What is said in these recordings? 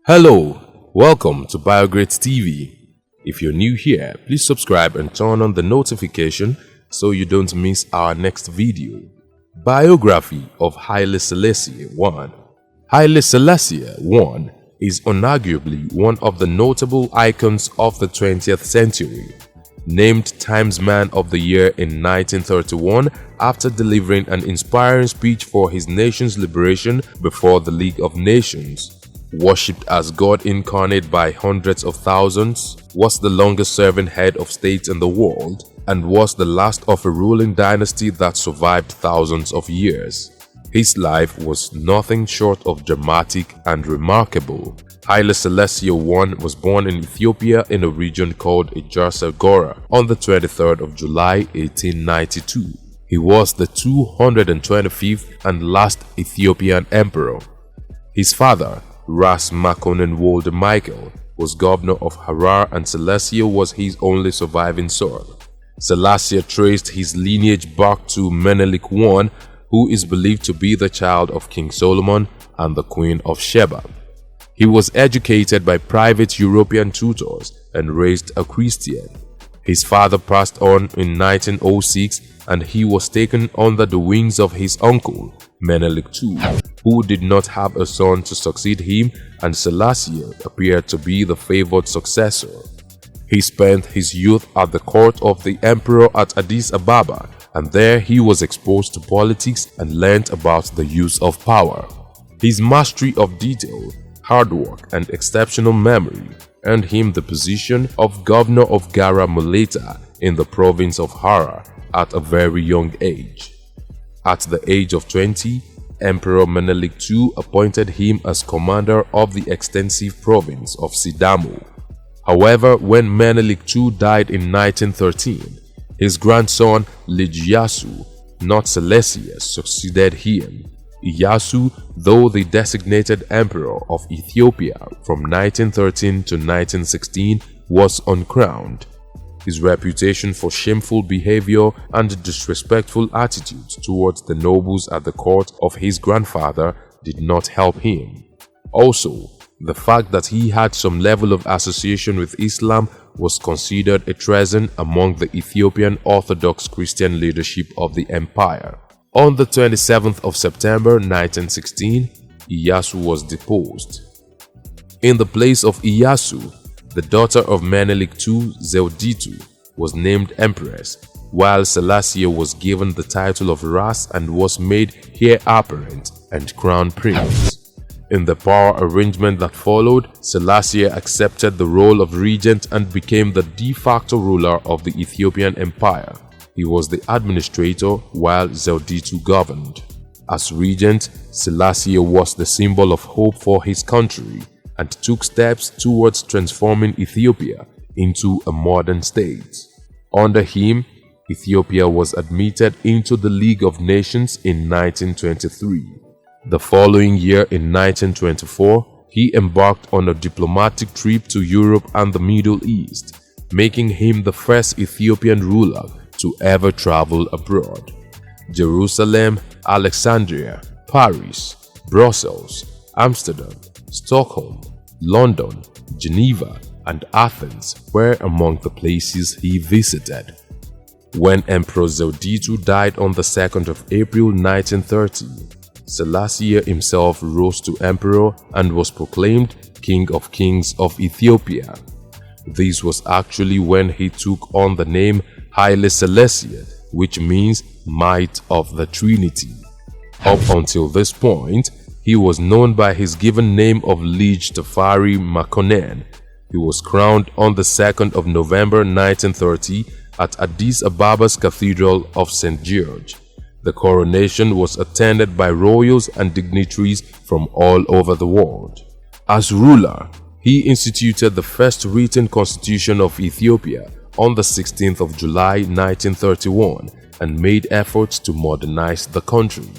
Hello, welcome to Biography TV. If you're new here, please subscribe and turn on the notification so you don't miss our next video. Biography of Haile Selassie I. Haile Selassie I is unarguably one of the notable icons of the 20th century. Named Times Man of the Year in 1931 after delivering an inspiring speech for his nation's liberation before the League of Nations. Worshipped as God-incarnate by hundreds of thousands, was the longest-serving head of state in the world, and was the last of a ruling dynasty that survived thousands of years. His life was nothing short of dramatic and remarkable. Haile Selassie I was born in Ethiopia in a region called Ejersa Gora on the 23rd of July 1892. He was the 225th and last Ethiopian emperor. His father, Ras Makonnen Wolde Michael, was governor of Harar, and Selassie was his only surviving son. Selassie traced his lineage back to Menelik I, who is believed to be the child of King Solomon and the Queen of Sheba. He was educated by private European tutors and raised a Christian. His father passed on in 1906 and he was taken under the wings of his uncle, Menelik II, who did not have a son to succeed him, and Selassie appeared to be the favored successor. He spent his youth at the court of the emperor at Addis Ababa, and there he was exposed to politics and learnt about the use of power. His mastery of detail, hard work, and exceptional memory earned him the position of governor of GaraMuleta in the province of Harar at a very young age. At the age of 20, Emperor Menelik II appointed him as commander of the extensive province of Sidamo. However, when Menelik II died in 1913, his grandson Lij Yasu, not Selassie, succeeded him. Iyasu, though the designated emperor of Ethiopia from 1913 to 1916, was uncrowned. His reputation for shameful behavior and disrespectful attitudes towards the nobles at the court of his grandfather did not help him. Also, the fact that he had some level of association with Islam was considered a treason among the Ethiopian Orthodox Christian leadership of the empire. On the 27th of September 1916, Iyasu was deposed. In the place of Iyasu, the daughter of Menelik II Zewditu was named Empress, while Selassie was given the title of Ras and was made heir apparent and crown prince. In the power arrangement that followed, Selassie accepted the role of regent and became the de facto ruler of the Ethiopian Empire. He was the administrator while Zewditu governed. As regent, Selassie was the symbol of hope for his country and took steps towards transforming Ethiopia into a modern state. Under him, Ethiopia was admitted into the League of Nations in 1923. The following year, in 1924, he embarked on a diplomatic trip to Europe and the Middle East, making him the first Ethiopian ruler to ever travel abroad. Jerusalem, Alexandria, Paris, Brussels, Amsterdam, Stockholm, London, Geneva, and Athens were among the places he visited. When Emperor Zewditu died on the 2nd of April 1930, Selassie himself rose to emperor and was proclaimed King of Kings of Ethiopia. This was actually when he took on the name Haile Selassie, which means Might of the Trinity. Up until this point, he was known by his given name of Lij Makonnen. He was crowned on the 2nd of November 1930 at Addis Ababa's Cathedral of St. George. The coronation was attended by royals and dignitaries from all over the world. As ruler, he instituted the first written constitution of Ethiopia on the 16th of July 1931 and made efforts to modernize the country.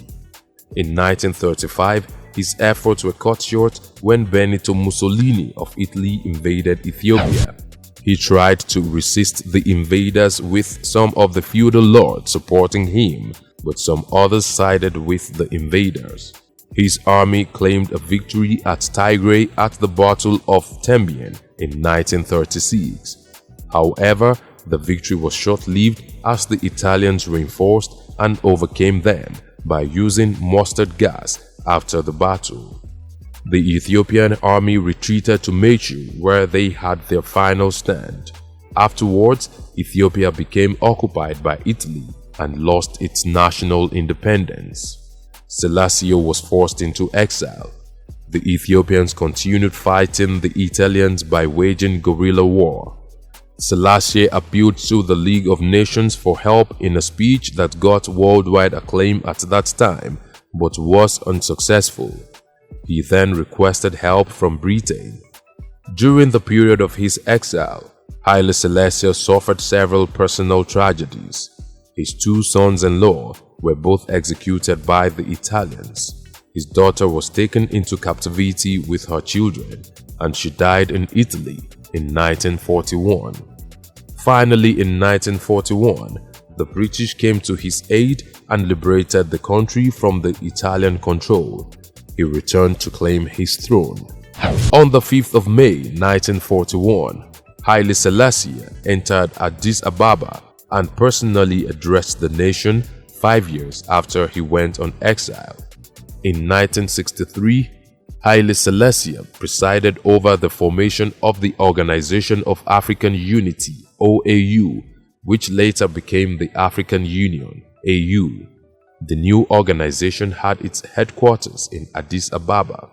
In 1935, his efforts were cut short when Benito Mussolini of Italy invaded Ethiopia. He tried to resist the invaders with some of the feudal lords supporting him, but some others sided with the invaders. His army claimed a victory at Tigray at the Battle of Tembien in 1936. However, the victory was short-lived as the Italians reinforced and overcame them by using mustard gas after the battle. The Ethiopian army retreated to Mechu, where they had their final stand. Afterwards, Ethiopia became occupied by Italy and lost its national independence. Selassie was forced into exile. The Ethiopians continued fighting the Italians by waging guerrilla war. Selassie appealed to the League of Nations for help in a speech that got worldwide acclaim at that time, but was unsuccessful. He then requested help from Britain. During the period of his exile, Haile Selassie suffered several personal tragedies. His two sons-in-law were both executed by the Italians. His daughter was taken into captivity with her children, and she died in Italy in 1941. Finally, in 1941, the British came to his aid and liberated the country from the Italian control. He returned to claim his throne. On the 5th of May 1941, Haile Selassie entered Addis Ababa and personally addressed the nation 5 years after he went on exile. In 1963, Haile Selassie presided over the formation of the Organization of African Unity (OAU), which later became the African Union (AU). The new organization had its headquarters in Addis Ababa.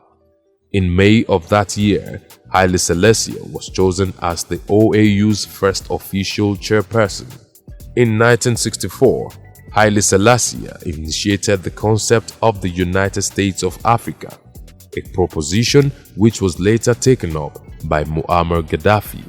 In May of that year, Haile Selassie was chosen as the OAU's first official chairperson. In 1964, Haile Selassie initiated the concept of the United States of Africa, a proposition which was later taken up by Muammar Gaddafi.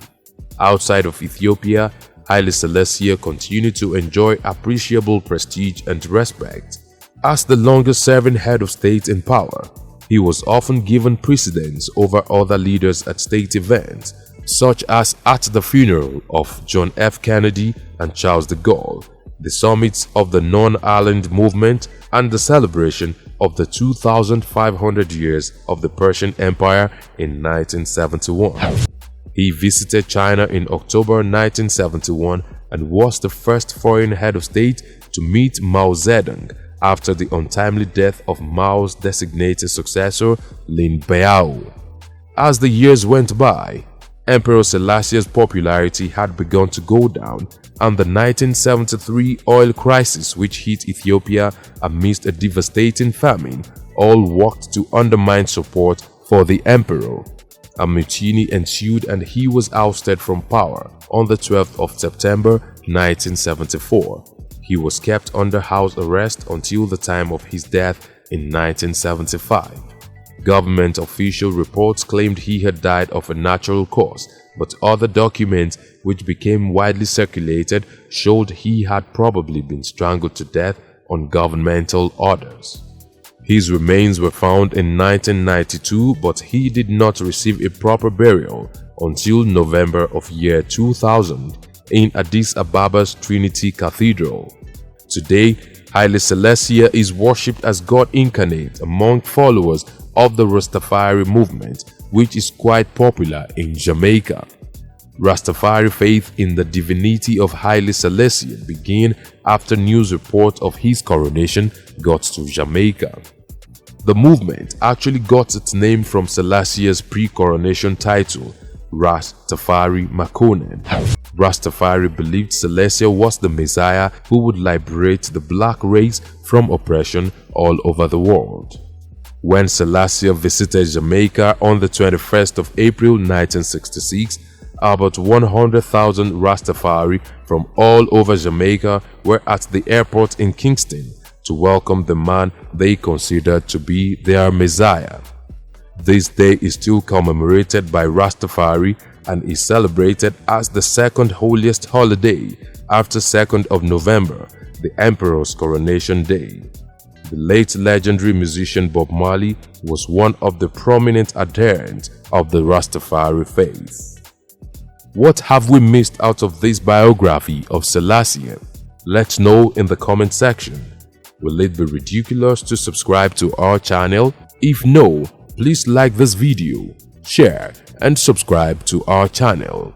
Outside of Ethiopia, Haile Selassie continued to enjoy appreciable prestige and respect. As the longest-serving head of state in power, he was often given precedence over other leaders at state events, such as at the funeral of John F. Kennedy and Charles de Gaulle, the summits of the Non-Aligned Movement, and the celebration of the 2,500 years of the Persian Empire in 1971. He visited China in October 1971 and was the first foreign head of state to meet Mao Zedong after the untimely death of Mao's designated successor, Lin Biao. As the years went by, Emperor Selassie's popularity had begun to go down, and the 1973 oil crisis, which hit Ethiopia amidst a devastating famine, all worked to undermine support for the emperor. A mutiny ensued and he was ousted from power on the 12th of September 1974. He was kept under house arrest until the time of his death in 1975. Government official reports claimed he had died of a natural cause, but other documents which became widely circulated showed he had probably been strangled to death on governmental orders. His remains were found in 1992, but he did not receive a proper burial until November of year 2000 in Addis Ababa's Trinity Cathedral. Today, Haile Selassie is worshipped as God-incarnate among followers of the Rastafari movement, which is quite popular in Jamaica. Rastafari faith in the divinity of Haile Selassie began after news reports of his coronation got to Jamaica. The movement actually got its name from Selassie's pre-coronation title, Ras Makonnen. Rastafari believed Selassie was the Messiah who would liberate the black race from oppression all over the world. When Selassie visited Jamaica on the 21st of April 1966, about 100,000 Rastafari from all over Jamaica were at the airport in Kingston to welcome the man they considered to be their Messiah. This day is still commemorated by Rastafari and is celebrated as the second holiest holiday after 2nd of November, the Emperor's Coronation Day. The late legendary musician Bob Marley was one of the prominent adherents of the Rastafari faith. What have we missed out of this biography of Selassie? Let's know in the comment section. Will it be ridiculous to subscribe to our channel? If no, please like this video, share and subscribe to our channel.